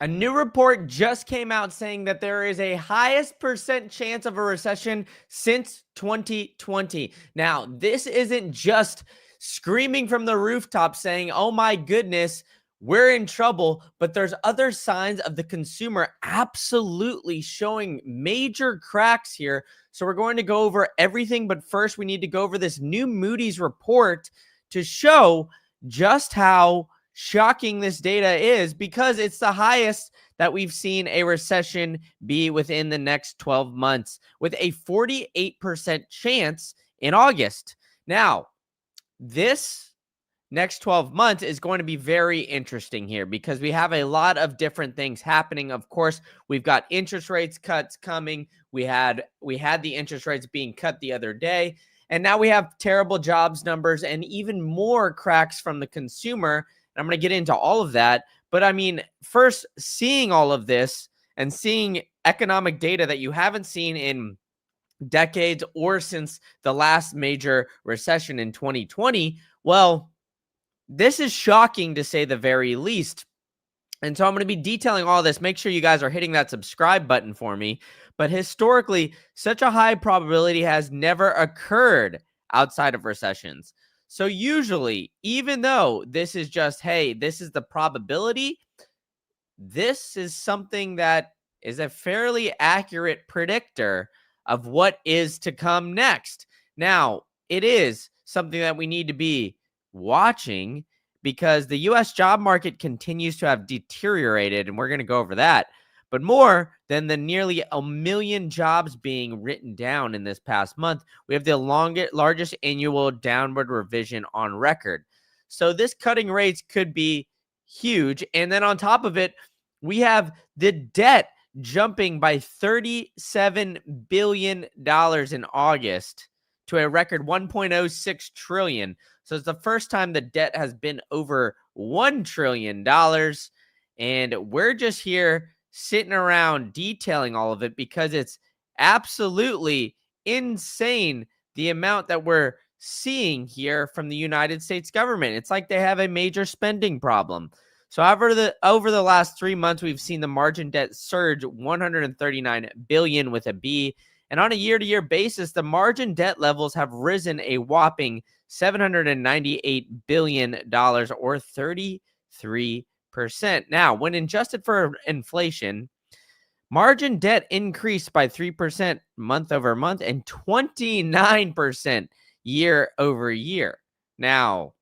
A new report just came out saying that there is a highest percent chance of a recession since 2020. Now, this isn't just screaming from the rooftop saying, oh my goodness, we're in trouble, but there's other signs of the consumer absolutely showing major cracks here. So we're going to go over everything, but first we need to go over this new Moody's report to show just how shocking this data is, because it's the highest that we've seen a recession be within the next 12 months, with a 48% chance in August. Now, this next 12 months is going to be very interesting here because we have a lot of different things happening. Of course, we've got interest rates cuts coming. We had the interest rates being cut the other day, and now we have terrible jobs numbers and even more cracks from the consumer. I'm going to get into all of that. But I mean, first, seeing all of this and seeing economic data that you haven't seen in decades or since the last major recession in 2020, well, this is shocking to say the very least. And so I'm going to be detailing all this. Make sure you guys are hitting that subscribe button for me. But historically, such a high probability has never occurred outside of recessions. So usually, even though this is just, hey, this is the probability, this is something that is a fairly accurate predictor of what is to come next. Now, it is something that we need to be watching because the U.S. job market continues to have deteriorated, and we're going to go over that. But more than the nearly 1 million jobs being written down in this past month, we have the largest annual downward revision on record. So this cutting rates could be huge. And then on top of it, we have the debt jumping by $37 billion in August to a record $1.06 trillion. So it's the first time the debt has been over $1 trillion. And we're just here sitting around detailing all of it because it's absolutely insane the amount that we're seeing here from the United States government. It's like they have a major spending problem. So over the last 3 months, we've seen the margin debt surge 139 billion with a B. And on a year-to-year basis, the margin debt levels have risen a whopping $798 billion or 33%. Now, when adjusted for inflation, margin debt increased by 3% month over month and 29% year over year. Now,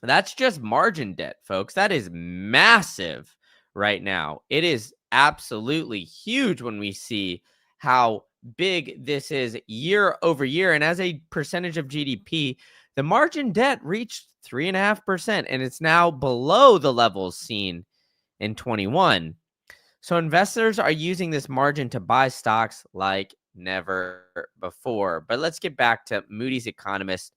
that's just margin debt, folks. That is massive right now. It is absolutely huge when we see how big this is year over year. And as a percentage of GDP, the margin debt reached 3.5%, and it's now below the levels seen in 21. So investors are using this margin to buy stocks like never before. But let's get back to Moody's economist,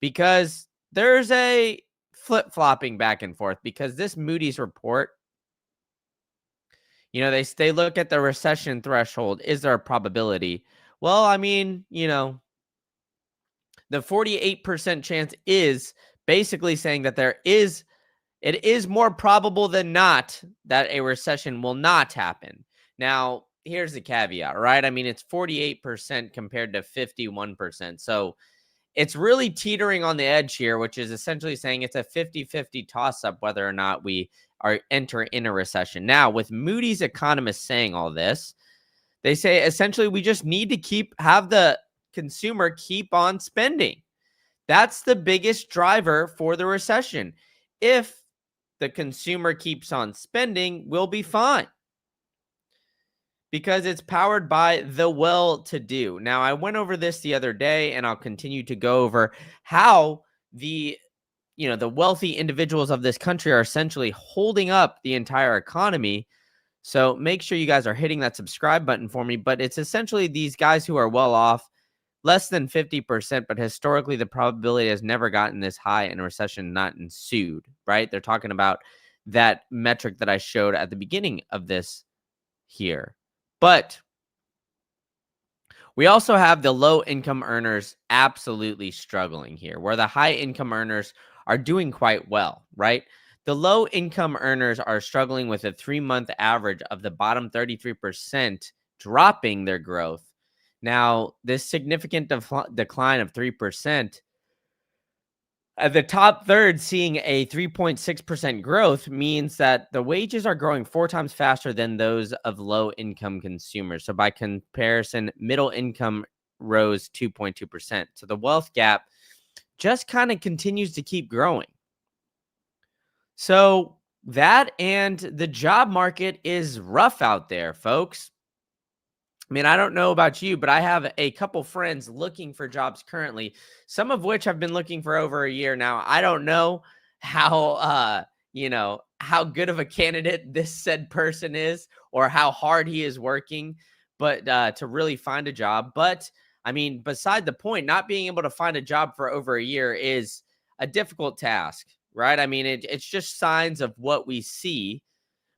because there's a flip-flopping back and forth, because this Moody's report, they look at the recession threshold. Is there a probability? Well, I mean, the 48% chance is basically saying that it is more probable than not that a recession will not happen. Now, here's the caveat, right? I mean, it's 48% compared to 51%. So it's really teetering on the edge here, which is essentially saying it's a 50-50 toss-up whether or not we enter in a recession. Now, with Moody's economists saying all this, they say essentially we just need to have the consumer keep on spending. That's the biggest driver for the recession. If the consumer keeps on spending, we'll be fine, because it's powered by the well-to-do. Now, I went over this the other day, and I'll continue to go over how the wealthy individuals of this country are essentially holding up the entire economy. So make sure you guys are hitting that subscribe button for me. But it's essentially these guys who are well off, less than 50%, but historically the probability has never gotten this high and a recession not ensued, right? They're talking about that metric that I showed at the beginning of this here. But we also have the low income earners absolutely struggling here, where the high income earners are doing quite well, right? The low income earners are struggling with a 3-month average of the bottom 33% dropping their growth. Now, this significant decline of 3%, the top third seeing a 3.6% growth means that the wages are growing 4 times faster than those of low income consumers. So, by comparison, middle income rose 2.2%. So, the wealth gap just kind of continues to keep growing. So, that and the job market is rough out there, folks. I mean, I don't know about you, but I have a couple friends looking for jobs currently, some of which have been looking for over a year now. I don't know how how good of a candidate this said person is or how hard he is working, but to really find a job. But I mean, beside the point, not being able to find a job for over a year is a difficult task, right? I mean, it's just signs of what we see,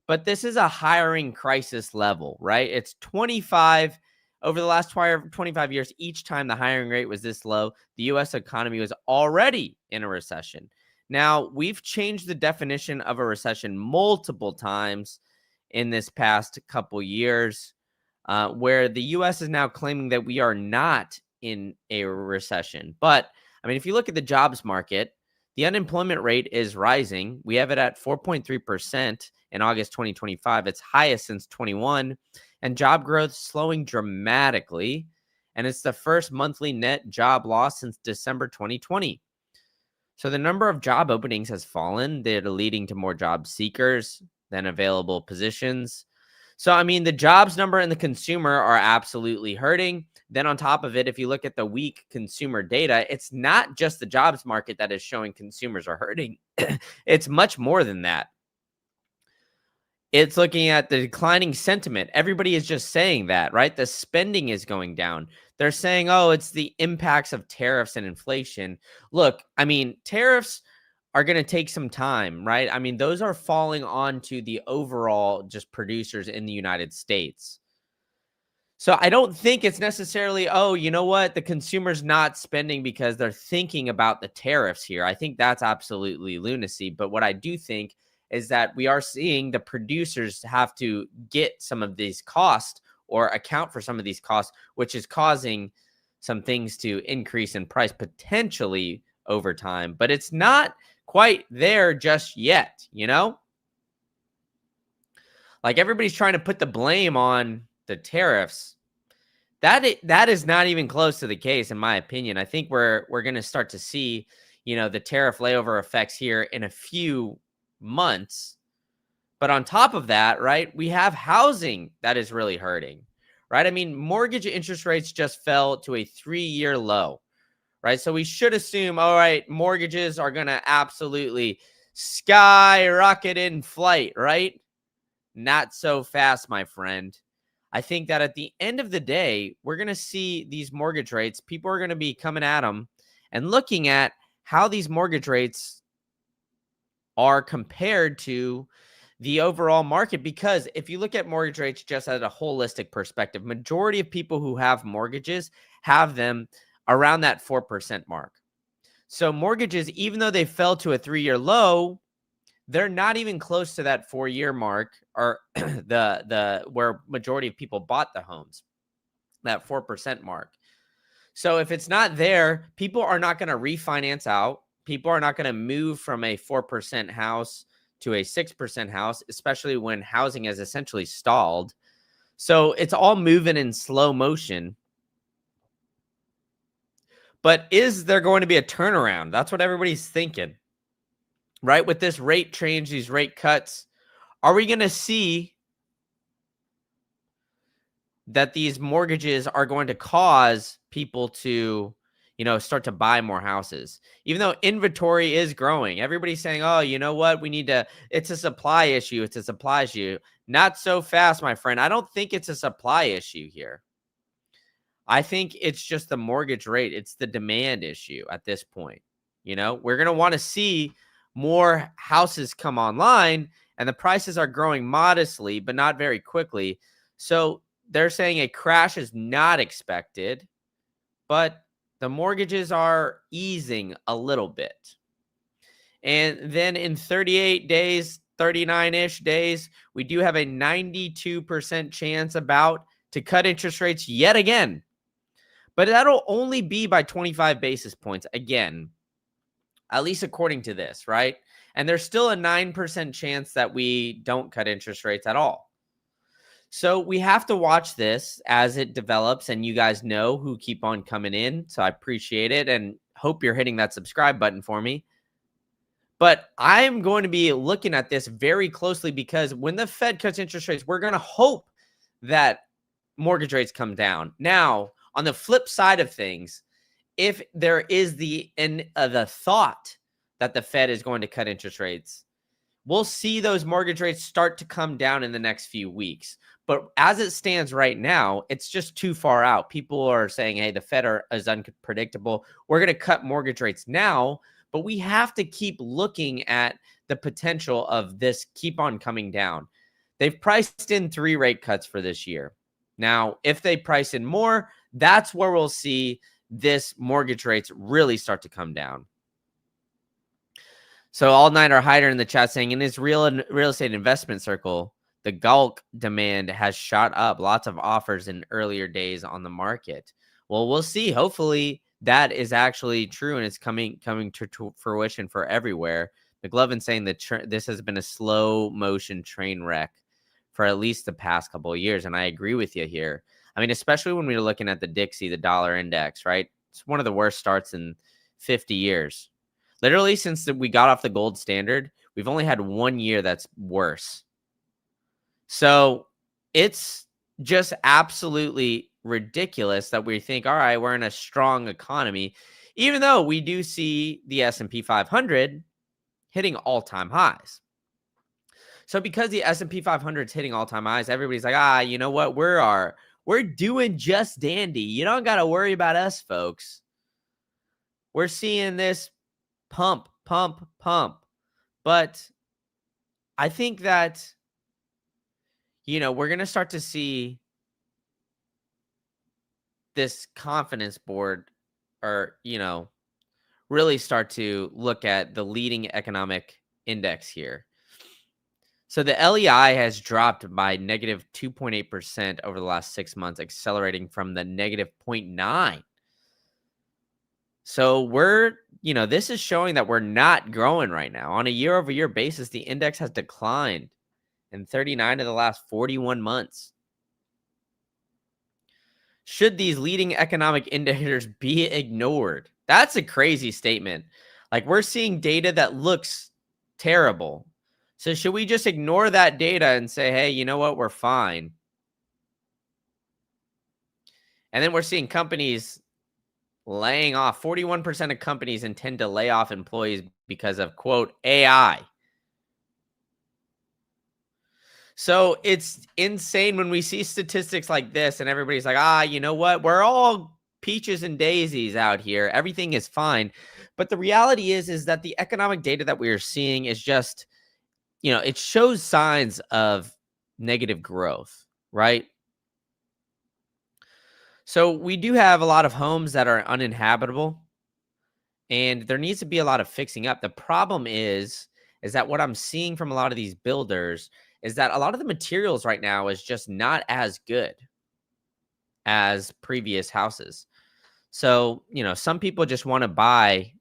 but this is a hiring crisis level, right? It's 25 over the last 25 years. Each time the hiring rate was this low, the US economy was already in a recession. Now, we've changed the definition of a recession multiple times in this past couple years, where the US is now claiming that we are not in a recession. But I mean, if you look at the jobs market, the unemployment rate is rising. We have it at 4.3% in August 2025. It's highest since 21, and job growth slowing dramatically. And it's the first monthly net job loss since December 2020. So the number of job openings has fallen. They're leading to more job seekers than available positions. So, I mean, the jobs number and the consumer are absolutely hurting. Then, on top of it, if you look at the weak consumer data, it's not just the jobs market that is showing consumers are hurting. It's much more than that. It's looking at the declining sentiment. Everybody is just saying that, right? The spending is going down. They're saying, oh, it's the impacts of tariffs and inflation. Look, I mean, tariffs are going to take some time, right? I mean, those are falling onto the overall just producers in the United States. So I don't think it's necessarily, oh, you know what? The consumer's not spending because they're thinking about the tariffs here. I think that's absolutely lunacy. But what I do think is that we are seeing the producers have to get some of these costs or account for some of these costs, which is causing some things to increase in price potentially over time. But it's not quite there just yet, you know? Like everybody's trying to put the blame on the tariffs. That is not even close to the case, in my opinion. I think we're going to start to see, the tariff layover effects here in a few months. But on top of that, right, we have housing that is really hurting, right? I mean, mortgage interest rates just fell to a 3-year low, right? So we should assume, all right, mortgages are going to absolutely skyrocket in flight, right? Not so fast, my friend. I think that at the end of the day, we're going to see these mortgage rates. People are going to be coming at them and looking at how these mortgage rates are compared to the overall market. Because if you look at mortgage rates just at a holistic perspective, majority of people who have mortgages have them around that 4% mark. So mortgages, even though they fell to a 3-year low, they're not even close to that 4-year mark or the where majority of people bought the homes, that 4% mark. So if it's not there, people are not going to refinance out. People are not going to move from a 4% house to a 6% house, especially when housing is essentially stalled. So it's all moving in slow motion. But is there going to be a turnaround? That's what everybody's thinking. Right? With this rate change, these rate cuts, are we going to see that these mortgages are going to cause people to, start to buy more houses? Even though inventory is growing, everybody's saying, oh, you know what? It's a supply issue. It's a supply issue. Not so fast, my friend. I don't think it's a supply issue here. I think it's just the mortgage rate. It's the demand issue at this point. We're going to want to see more houses come online, and the prices are growing modestly, but not very quickly. So they're saying a crash is not expected, but the mortgages are easing a little bit. And then in 38 days, 39-ish days, we do have a 92% chance about to cut interest rates yet again. But that'll only be by 25 basis points again, at least according to this, right? And there's still a 9% chance that we don't cut interest rates at all. So we have to watch this as it develops, and you guys know who keep on coming in. So I appreciate it and hope you're hitting that subscribe button for me. But I'm going to be looking at this very closely because when the Fed cuts interest rates, we're going to hope that mortgage rates come down. Now, on the flip side of things, if there is the thought that the Fed is going to cut interest rates, we'll see those mortgage rates start to come down in the next few weeks. But as it stands right now, it's just too far out. People are saying, hey, the Fed is unpredictable. We're going to cut mortgage rates now, but we have to keep looking at the potential of this keep on coming down. They've priced in 3 rate cuts for this year. Now, if they price in more, that's where we'll see this mortgage rates really start to come down. So All Nighter Hider in the chat saying, in his real estate investment circle, the Gulk demand has shot up. Lots of offers in earlier days on the market. Well, we'll see. Hopefully that is actually true and it's coming to fruition for everywhere. McLovin saying that this has been a slow motion train wreck for at least the past couple of years. And I agree with you here. I mean, especially when we're looking at the Dixie, the dollar index, right? It's one of the worst starts in 50 years. Literally, since we got off the gold standard, we've only had 1 year that's worse. So it's just absolutely ridiculous that we think, all right, we're in a strong economy, even though we do see the S&P 500 hitting all-time highs. So because the S&P 500 is hitting all-time highs, everybody's like, you know what? We're doing just dandy. You don't got to worry about us, folks. We're seeing this pump. But I think that, we're going to start to see this confidence board or, really start to look at the leading economic index here. So the LEI has dropped by negative 2.8% over the last 6 months, accelerating from the negative 0.9. So this is showing that we're not growing right now. On a year-over-year basis, the index has declined in 39 of the last 41 months. Should these leading economic indicators be ignored? That's a crazy statement. Like, we're seeing data that looks terrible. So should we just ignore that data and say, hey, you know what? We're fine. And then we're seeing companies laying off. 41% of companies intend to lay off employees because of, quote, AI. So it's insane when we see statistics like this and everybody's like, you know what? We're all peaches and daisies out here. Everything is fine. But the reality is that the economic data that we are seeing is just, it shows signs of negative growth, right? So we do have a lot of homes that are uninhabitable, and there needs to be a lot of fixing up. The problem is that what I'm seeing from a lot of these builders is that a lot of the materials right now is just not as good as previous houses. So, some people just want to buy,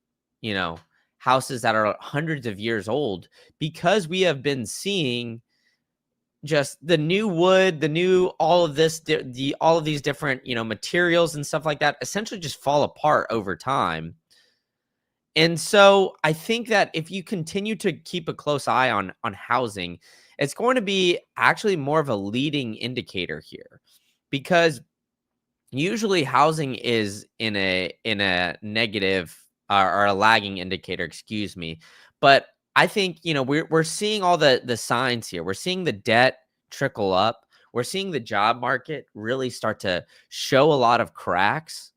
houses that are hundreds of years old because we have been seeing just the new wood, all of these different, materials and stuff like that essentially just fall apart over time. And so I think that if you continue to keep a close eye on housing, it's going to be actually more of a leading indicator here, because usually housing is in a negative or a lagging indicator, excuse me. But I think, we're seeing all the signs here. We're seeing the debt trickle up. We're seeing the job market really start to show a lot of cracks.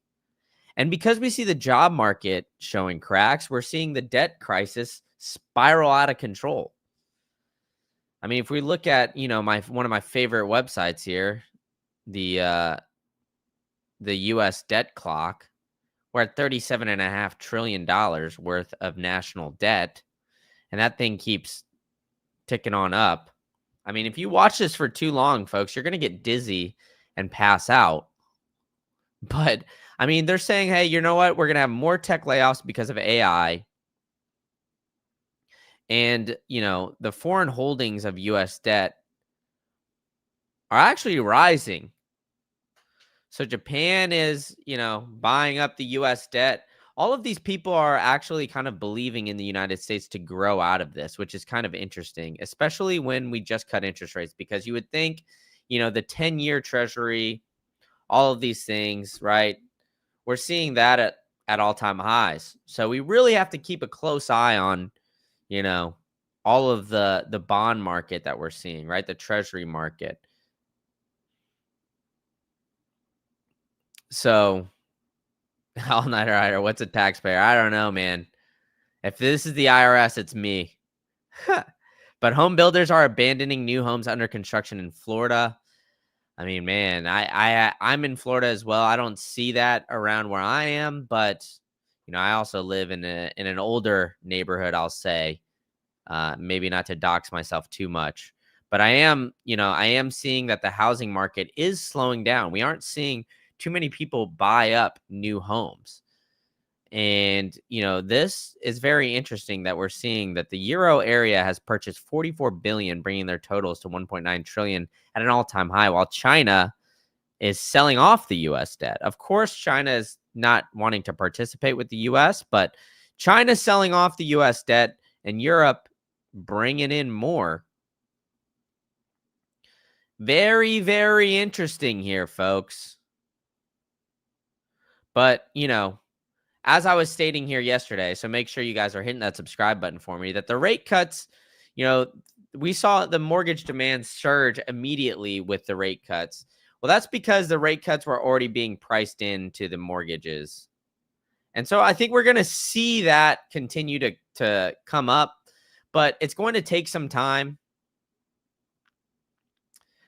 And because we see the job market showing cracks, we're seeing the debt crisis spiral out of control. I mean, if we look at, one of my favorite websites here, the US debt clock, we're at $37.5 trillion worth of national debt. and that thing keeps ticking on up. I mean, if you watch this for too long, folks, you're going to get dizzy and pass out. But I mean, they're saying, hey, you know what? We're going to have more tech layoffs because of AI. And, the foreign holdings of US debt are actually rising. So Japan is, buying up the US debt. All of these people are actually kind of believing in the United States to grow out of this, which is kind of interesting, especially when we just cut interest rates, because you would think, the 10-year treasury, all of these things, right? We're seeing that at all-time highs. So we really have to keep a close eye on, you know, all of the bond market that we're seeing, right? The treasury market. So, all night rider, what's a taxpayer? I don't know, man. If this is the IRS, it's me. But home builders are abandoning new homes under construction in Florida. I mean, man, I'm in Florida as well. I don't see that around where I am, but I also live in an older neighborhood, I'll say. Maybe not to dox myself too much, but I am seeing that the housing market is slowing down. We aren't seeing too many people buy up new homes. And, this is very interesting that we're seeing that the Euro area has purchased 44 billion, bringing their totals to 1.9 trillion at an all-time high, while China is selling off the US debt. Of course, China is not wanting to participate with the US, but China's selling off the US debt and Europe bringing in more. Very, very interesting here, folks. But, as I was stating here yesterday, so make sure you guys are hitting that subscribe button for me, that the rate cuts, you know, we saw the mortgage demand surge immediately with the rate cuts. Well, that's because the rate cuts were already being priced into the mortgages. And so I think we're going to see that continue to come up, but it's going to take some time.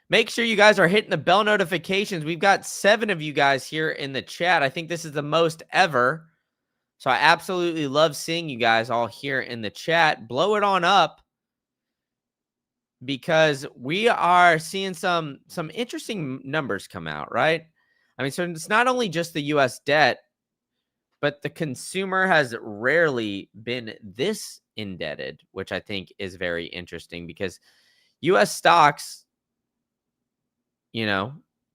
Make sure you guys are hitting the bell notifications. We've got 7 of you guys here in the chat. I think this is the most ever. So I absolutely love seeing you guys all here in the chat. Blow it on up, because we are seeing some interesting numbers come out, right? I mean, so it's not only just the US debt, but the consumer has rarely been this indebted, which I think is very interesting, because US stocks,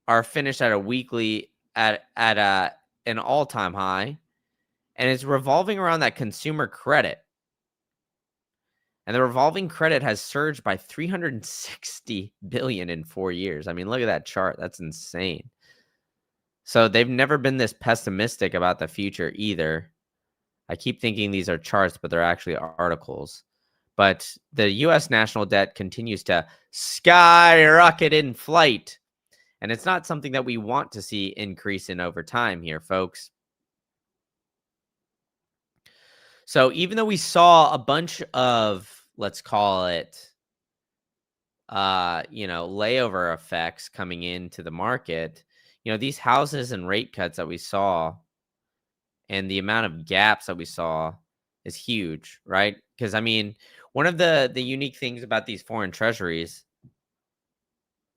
are finished at a weekly at an all-time high, and it's revolving around that consumer credit. And the revolving credit has surged by 360 billion in 4 years. I mean, look at that chart. That's insane. So they've never been this pessimistic about the future either. I keep thinking these are charts, but they're actually articles. But the US national debt continues to skyrocket in flight. And it's not something that we want to see increase in over time here, folks. So even though we saw a bunch of, let's call it, layover effects coming into the market, these houses and rate cuts that we saw and the amount of gaps that we saw is huge, right? Because, I mean, one of the unique things about these foreign treasuries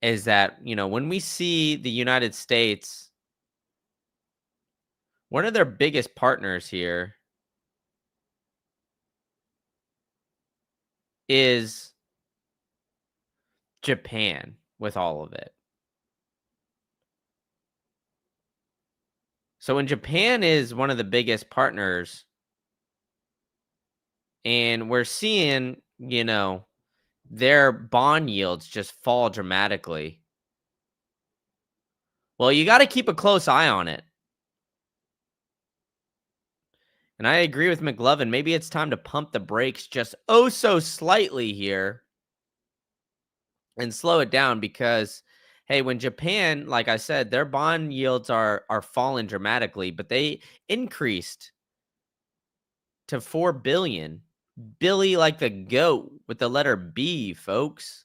is that, when we see the United States, one of their biggest partners here is Japan with all of it. So when Japan is one of the biggest partners, and we're seeing, their bond yields just fall dramatically. Well, you got to keep a close eye on it. And I agree with McLovin. Maybe it's time to pump the brakes just oh so slightly here and slow it down, because, hey, when Japan, like I said, their bond yields are falling dramatically, but they increased to 4 billion. Billy like the goat with the letter B, folks.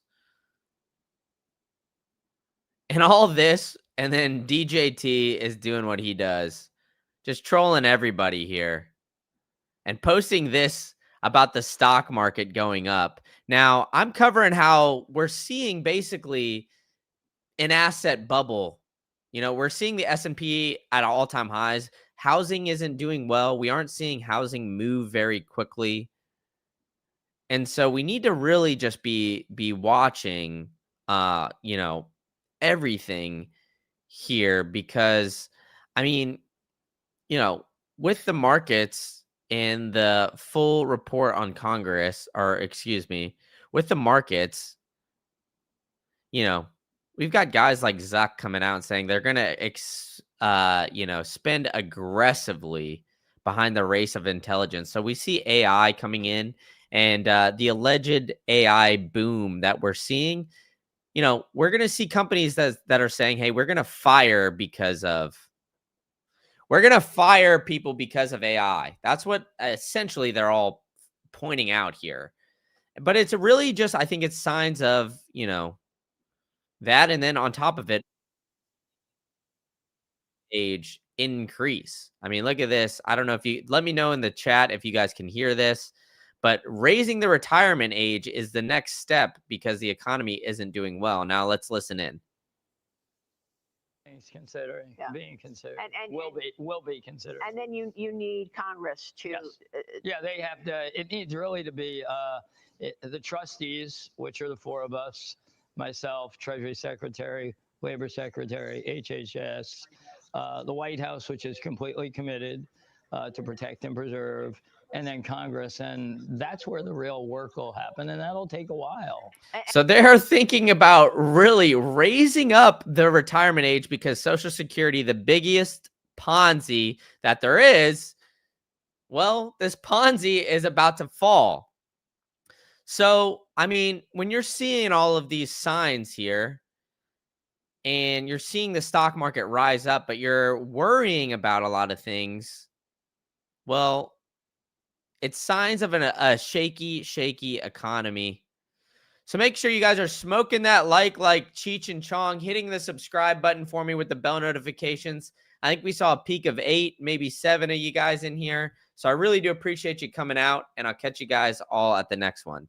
And all this, and then DJT is doing what he does, just trolling everybody here and posting this. about the stock market going up. Now, I'm covering how we're seeing basically an asset bubble. We're seeing the S&P at all-time highs. Housing isn't doing well. We aren't seeing housing move very quickly. And so we need to really just be watching everything here because I mean, you know, with the markets and the full report on Congress, or excuse me, with the markets, you know, we've got guys like Zuck coming out and saying they're going to, spend aggressively behind the race of intelligence. So we see AI coming in and the alleged AI boom that we're seeing. We're going to see companies that are saying, hey, we're going to fire people because of AI. That's what essentially they're all pointing out here. But it's really just, I think it's signs of, that. And then on top of it, age increase. I mean, look at this. I don't know if you let me know in the chat if you guys can hear this, but raising the retirement age is the next step because the economy isn't doing well. Now let's listen in. Considering being considered and will be considered, and then you need Congress to they have to. It needs really to be the trustees, which are the four of us, myself, Treasury Secretary, Labor Secretary, HHS, the White House, which is completely committed to protect and preserve, and then Congress. And that's where the real work will happen. And that'll take a while. So they're thinking about really raising up the retirement age because Social Security, the biggest Ponzi that there is, well, this Ponzi is about to fall. So, I mean, when you're seeing all of these signs here and you're seeing the stock market rise up, but you're worrying about a lot of things, well, it's signs of a shaky economy. So make sure you guys are smoking that like Cheech and Chong, hitting the subscribe button for me with the bell notifications. I think we saw a peak of 8, maybe 7 of you guys in here. So I really do appreciate you coming out, and I'll catch you guys all at the next one.